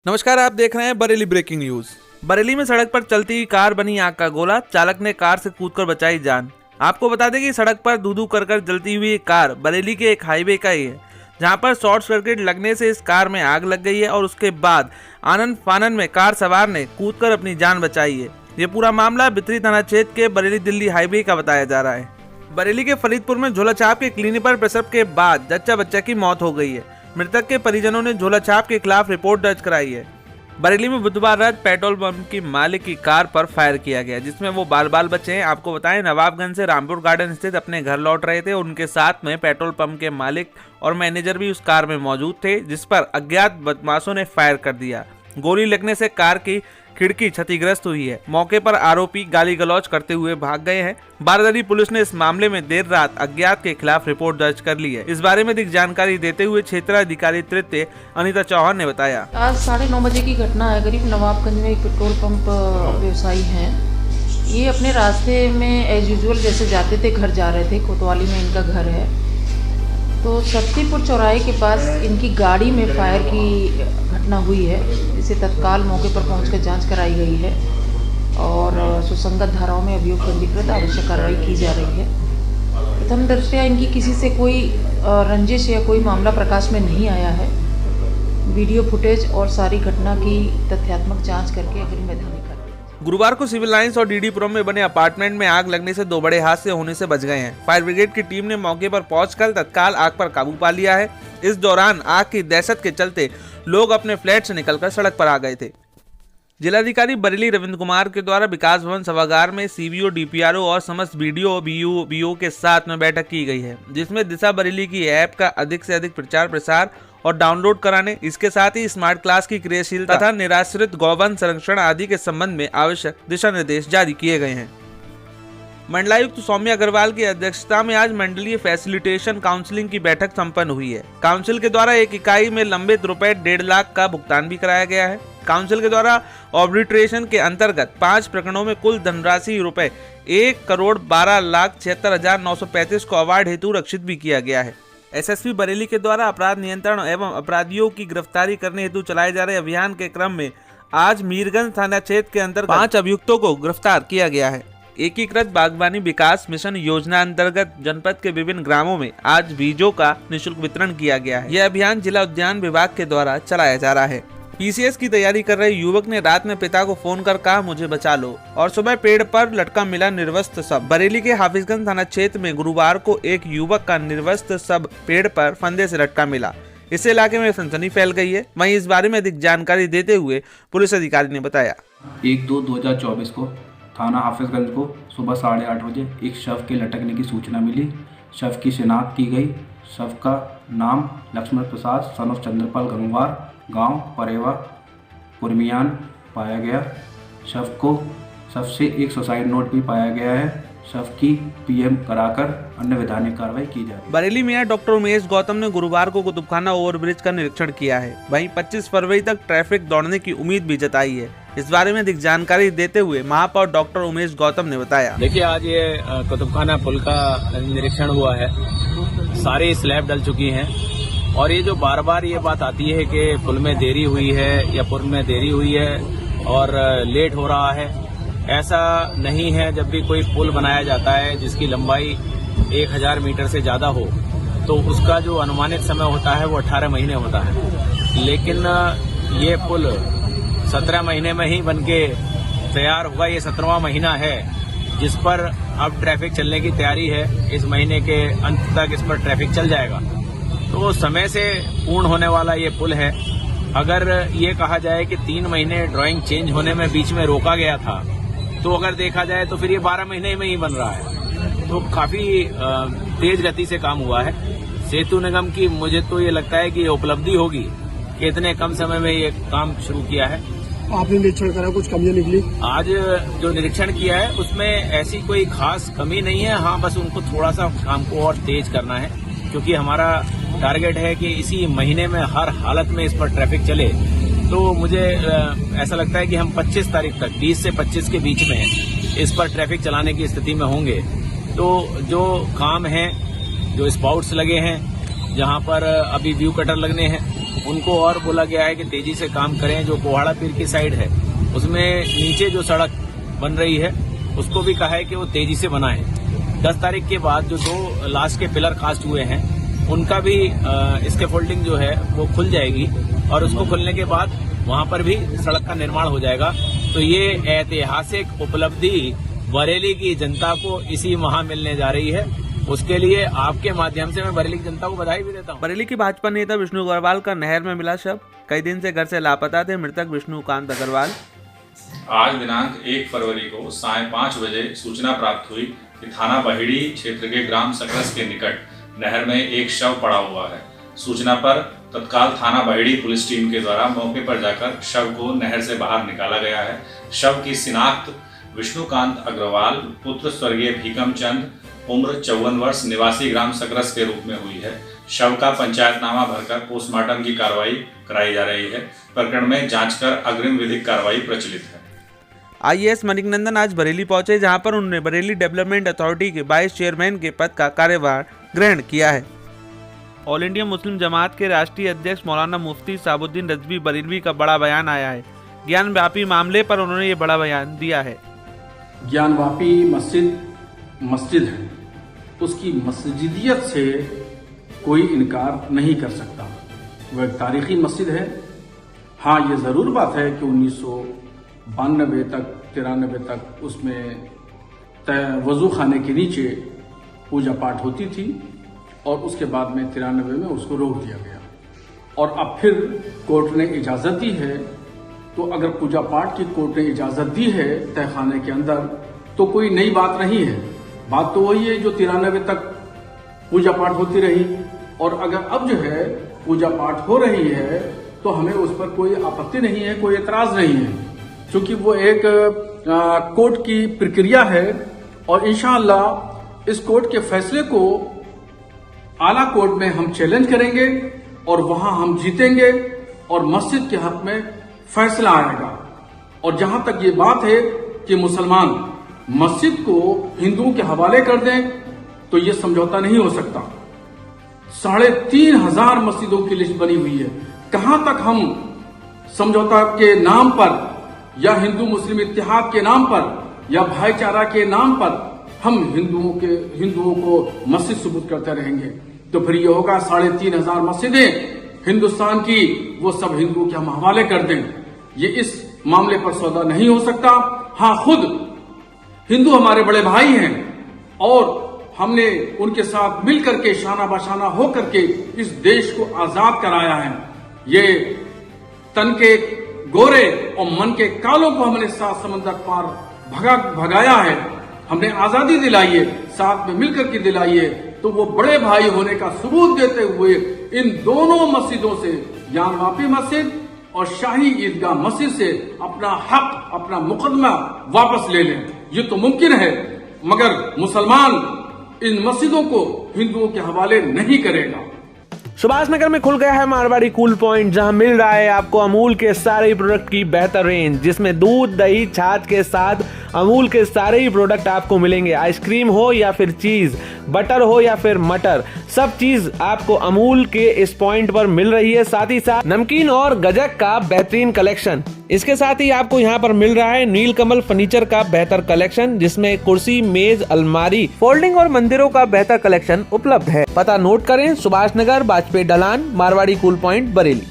नमस्कार, आप देख रहे हैं बरेली ब्रेकिंग न्यूज। बरेली में सड़क पर चलती हुई कार बनी आग का गोला, चालक ने कार से कूदकर बचाई जान। आपको बता दें कि सड़क पर धू-धू कर जलती हुई कार बरेली के एक हाईवे का ही है, जहां पर शॉर्ट सर्किट लगने से इस कार में आग लग गई है और उसके बाद आनन फानन में कार सवार ने कूदकर अपनी जान बचाई है। ये पूरा मामला बिथरी थाना क्षेत्र के बरेली दिल्ली हाईवे का बताया जा रहा है। बरेली के फरीदपुर में झोला छाप के क्लिनिक पर प्रसव के बाद जच्चा बच्चा की मौत हो गई है। मृतक के परिजनों ने झोला छाप के खिलाफ रिपोर्ट दर्ज कराई है। बरेली में बुधवार रात पेट्रोल पंप की मालिक की कार पर फायर किया गया, जिसमें वो बाल बचे हैं। आपको बताएं, नवाबगंज से रामपुर गार्डन स्थित अपने घर लौट रहे थे। उनके साथ में पेट्रोल पंप के मालिक और मैनेजर भी उस कार में मौजूद थे, जिस पर अज्ञात बदमाशों ने फायर कर दिया। गोली लगने से कार की खिड़की क्षतिग्रस्त हुई है। मौके पर आरोपी गाली गलौज करते हुए भाग गए हैं। बारदारी पुलिस ने इस मामले में देर रात अज्ञात के खिलाफ रिपोर्ट दर्ज कर ली है। इस बारे में अधिक जानकारी देते हुए क्षेत्राधिकारी तृतीय अनीता चौहान ने बताया, आज 9:30 बजे की घटना है। करीब नवाबगंज में एक पेट्रोल पंप व्यवसायी हैं। ये अपने रास्ते में एज यूजुअल जैसे जाते थे, घर जा रहे थे। कोतवाली में इनका घर है। तो शक्तिपुर चौराहे के पास इनकी गाड़ी में फायर की घटना हुई है, जिसे तत्काल मौके पर पहुंचकर जांच कराई गई है और सुसंगत धाराओं में अभियोग पंजीकृत आवश्यक कार्रवाई की जा रही है। प्रथम दृष्टया इनकी किसी से कोई रंजिश या कोई मामला प्रकाश में नहीं आया है। वीडियो फुटेज और सारी घटना की तथ्यात्मक जाँच करके अग्रिम वैधानिक। गुरुवार को सिविल लाइंस और डीडीपुरम में बने अपार्टमेंट में आग लगने से 2 बड़े हादसे होने से बच गए हैं। फायर ब्रिगेड की टीम ने मौके पर पहुंचकर तत्काल आग पर काबू पा लिया है। इस दौरान आग की दहशत के चलते लोग अपने फ्लैट से निकलकर सड़क पर आ गए थे। जिलाधिकारी बरेली रविंद्र कुमार के द्वारा विकास भवन सभागार में सीबीओ, डीपीआरओ और समस्त बीडीओ, बीओ के साथ में बैठक की गई है, जिसमें दिशा बरेली की ऐप का अधिक से अधिक प्रचार प्रसार और डाउनलोड कराने, इसके साथ ही स्मार्ट क्लास की क्रियाशीलता तथा निराश्रित गौवन संरक्षण आदि के संबंध में आवश्यक दिशा निर्देश जारी किए गए हैं। मंडलायुक्त सौम्या अग्रवाल की अध्यक्षता में आज मंडलीय फैसिलिटेशन काउंसिलिंग की बैठक संपन्न हुई है। काउंसिल के द्वारा एक इकाई में लंबित रुपए 1.5 लाख का भुगतान भी कराया गया है। काउंसिल के द्वारा आर्बिट्रेशन के अंतर्गत 5 प्रकरणों में कुल धनराशि रुपए 1,12,76,935 को अवार्ड हेतु रक्षित भी किया गया है। एसएसपी बरेली के द्वारा अपराध नियंत्रण एवं अपराधियों की गिरफ्तारी करने हेतु चलाए जा रहे अभियान के क्रम में आज मीरगंज थाना क्षेत्र के अंतर्गत 5 अभियुक्तों को गिरफ्तार किया गया है। एकीकृत बागवानी विकास मिशन योजना अंतर्गत जनपद के विभिन्न ग्रामों में आज बीजों का निःशुल्क वितरण किया गया है। यह अभियान जिला उद्यान विभाग के द्वारा चलाया जा रहा है। पीसीएस की तैयारी कर रहे युवक ने रात में पिता को फोन कर कहा, मुझे बचा लो, और सुबह पेड़ पर लटका मिला निर्वस्त्र शव। बरेली के हाफिजगंज थाना क्षेत्र में गुरुवार को एक युवक का निर्वस्त्र शव पेड़ पर फंदे से लटका मिला। इससे इलाके में सनसनी फैल गई है। वहीं इस बारे में अधिक जानकारी देते हुए पुलिस अधिकारी ने बताया, 1/2/2024 को थाना हाफिजगंज को सुबह 8:30 बजे एक शव के लटकने की सूचना मिली। शव की शिनाख्त की गई। शव का नाम लक्ष्मण प्रसाद सन ऑफ चंद्रपाल गंगवार, गांव परेवा कुर्मियान पाया गया। शव से एक सुसाइड नोट भी पाया गया है। शव की पीएम कराकर अन्य वैधानिक कार्रवाई की जा रही है। बरेली मेयर डॉक्टर उमेश गौतम ने गुरुवार को कुतुबखाना ओवरब्रिज का निरीक्षण किया है। वहीं 25 फरवरी तक ट्रैफिक दौड़ने की उम्मीद भी जताई है। इस बारे में अधिक जानकारी देते हुए महापौर डॉक्टर उमेश गौतम ने बताया, देखिए, आज ये कुतुबखाना पुल का निरीक्षण हुआ है। सारी स्लैब डल चुकी हैं और ये जो बार बार ये बात आती है कि पुल में देरी हुई है या पुल में देरी हुई है और लेट हो रहा है, ऐसा नहीं है। जब भी कोई पुल बनाया जाता है जिसकी लंबाई 1000 मीटर से ज्यादा हो तो उसका जो अनुमानित समय होता है वो 18 महीने होता है। लेकिन ये पुल 17 महीने में ही बनके तैयार होगा। ये 17वां महीना है जिस पर अब ट्रैफिक चलने की तैयारी है। इस महीने के अंत तक इस पर ट्रैफिक चल जाएगा। तो समय से पूर्ण होने वाला ये पुल है। अगर ये कहा जाए कि 3 महीने ड्राइंग चेंज होने में बीच में रोका गया था, तो अगर देखा जाए तो फिर ये 12 महीने में ही बन रहा है। तो काफी तेज गति से काम हुआ है। सेतु निगम की मुझे तो ये लगता है कि ये उपलब्धि होगी कि इतने कम समय में ये काम शुरू किया है। आपने निरीक्षण करा, कुछ कमियां निकली? आज जो निरीक्षण किया है उसमें ऐसी कोई खास कमी नहीं है। हाँ, बस उनको थोड़ा सा काम को और तेज करना है, क्योंकि हमारा टारगेट है कि इसी महीने में हर हालत में इस पर ट्रैफिक चले। तो मुझे ऐसा लगता है कि हम 25 तारीख तक 20 से 25 के बीच में इस पर ट्रैफिक चलाने की स्थिति में होंगे। तो जो काम है, जो स्पाउट्स लगे हैं, जहां पर अभी व्यू कटर लगने हैं, उनको और बोला गया है कि तेजी से काम करें। जो कोहाड़ा पीर की साइड है उसमें नीचे जो सड़क बन रही है उसको भी कहा है कि वो तेजी से बनाएं। 10 तारीख के बाद जो 2 लास्ट के पिलर कास्ट हुए हैं उनका भी इसके फोल्डिंग जो है वो खुल जाएगी और उसको खुलने के बाद वहां पर भी सड़क का निर्माण हो जाएगा। तो ये ऐतिहासिक उपलब्धि बरेली की जनता को इसी माह मिलने जा रही है। उसके लिए आपके माध्यम से मैं बरेली की जनता को बधाई भी देता हूँ। बरेली की भाजपा नेता विष्णु अग्रवाल का नहर में मिला शव। कई दिन से घर से लापता थे मृतक विष्णुकांत अग्रवाल। आज दिनांक 1 फरवरी को साय 5 बजे सूचना प्राप्त हुई कि थाना बहिड़ी क्षेत्र के ग्राम सकरस के निकट नहर में एक शव पड़ा हुआ है। सूचना पर तत्काल थाना बहिड़ी पुलिस टीम के द्वारा मौके पर जाकर शव को नहर से बाहर निकाला गया है। शव की शिनाख्त विष्णुकांत अग्रवाल पुत्र स्वर्गीय भीकम चंद उम्र 54 वर्ष निवासी ग्राम सकरस के रूप में हुई है। शव का पंचायतनामा भरकर पोस्टमार्टम की कार्रवाई कराई जा रही है। प्रकरण में जांच कर अग्रिम विधिक कार्रवाई प्रचलित है। IAS मणिकनंदन आज बरेली पहुंचे, जहां पर उन्होंने बरेली डेवलपमेंट अथॉरिटी के वाइस चेयरमैन के पद का कार्यभार ग्रहण किया है। ऑल इंडिया मुस्लिम जमात के राष्ट्रीय अध्यक्ष मौलाना मुफ्ती साबुद्दीन रजवी बरेलवी का बड़ा बयान आया है। ज्ञान व्यापी मामले पर उन्होंने ये बड़ा बयान दिया है। ज्ञान व्यापी मस्जिद है, उसकी मस्जिदियत से कोई इनकार नहीं कर सकता। वह एक तारीखी मस्जिद है। हाँ, ये ज़रूर बात है कि 1992 तक 93 तक उसमें वजू खाने के नीचे पूजा पाठ होती थी और उसके बाद में 93 में उसको रोक दिया गया और अब फिर कोर्ट ने इजाज़त दी है। तो अगर पूजा पाठ की कोर्ट ने इजाज़त दी है तहखाने के अंदर तो कोई नई बात नहीं है। बात तो वही है जो 93 तक पूजा पाठ होती रही और अगर अब जो है पूजा पाठ हो रही है तो हमें उस पर कोई आपत्ति नहीं है, कोई एतराज नहीं है, क्योंकि वो एक कोर्ट की प्रक्रिया है और इंशाअल्लाह इस कोर्ट के फैसले को आला कोर्ट में हम चैलेंज करेंगे और वहां हम जीतेंगे और मस्जिद के हक में फैसला आएगा। और जहां तक ये बात है कि मुसलमान मस्जिद को हिंदुओं के हवाले कर दें तो ये समझौता नहीं हो सकता। 3,500 मस्जिदों की लिस्ट बनी हुई है। कहां तक हम समझौता के नाम पर या हिंदू मुस्लिम इत्तेहाद के नाम पर या भाईचारा के नाम पर हम हिंदुओं को मस्जिद सुबूत करते रहेंगे? तो फिर ये होगा 3,500 मस्जिदें हिंदुस्तान की वो सब हिंदुओं के हम हवाले कर दें। ये इस मामले पर सौदा नहीं हो सकता। हाँ, खुद हिंदू हमारे बड़े भाई हैं और हमने उनके साथ मिलकर के शाना बशाना होकर के इस देश को आजाद कराया है। ये तन के गोरे और मन के कालों को हमने 7 समंदर पार भगाया है। हमने आजादी दिलाई है, साथ में मिलकर के दिलाई है। तो वो बड़े भाई होने का सबूत देते हुए इन दोनों मस्जिदों से, ज्ञान व्यापी मस्जिद और शाही ईदगाह मस्जिद से अपना हक, अपना मुकदमा वापस ले लें। ये तो मुमकिन है, मगर मुसलमान इन मस्जिदों को हिंदुओं के हवाले नहीं करेगा। सुभाष नगर में खुल गया है मारवाड़ी कूल पॉइंट, जहां मिल रहा है आपको अमूल के सारे प्रोडक्ट की बेहतर रेंज, जिसमें दूध, दही, छाछ के साथ अमूल के सारे ही प्रोडक्ट आपको मिलेंगे। आइसक्रीम हो या फिर चीज, बटर हो या फिर मटर, सब चीज आपको अमूल के इस पॉइंट पर मिल रही है। साथ ही साथ नमकीन और गजक का बेहतरीन कलेक्शन। इसके साथ ही आपको यहाँ पर मिल रहा है नीलकमल फर्नीचर का बेहतर कलेक्शन, जिसमें कुर्सी, मेज, अलमारी, फोल्डिंग और मंदिरों का बेहतर कलेक्शन उपलब्ध है। पता नोट करें, सुभाष नगर, वाजपेयी ढलान, मारवाड़ी कूल पॉइंट, बरेली।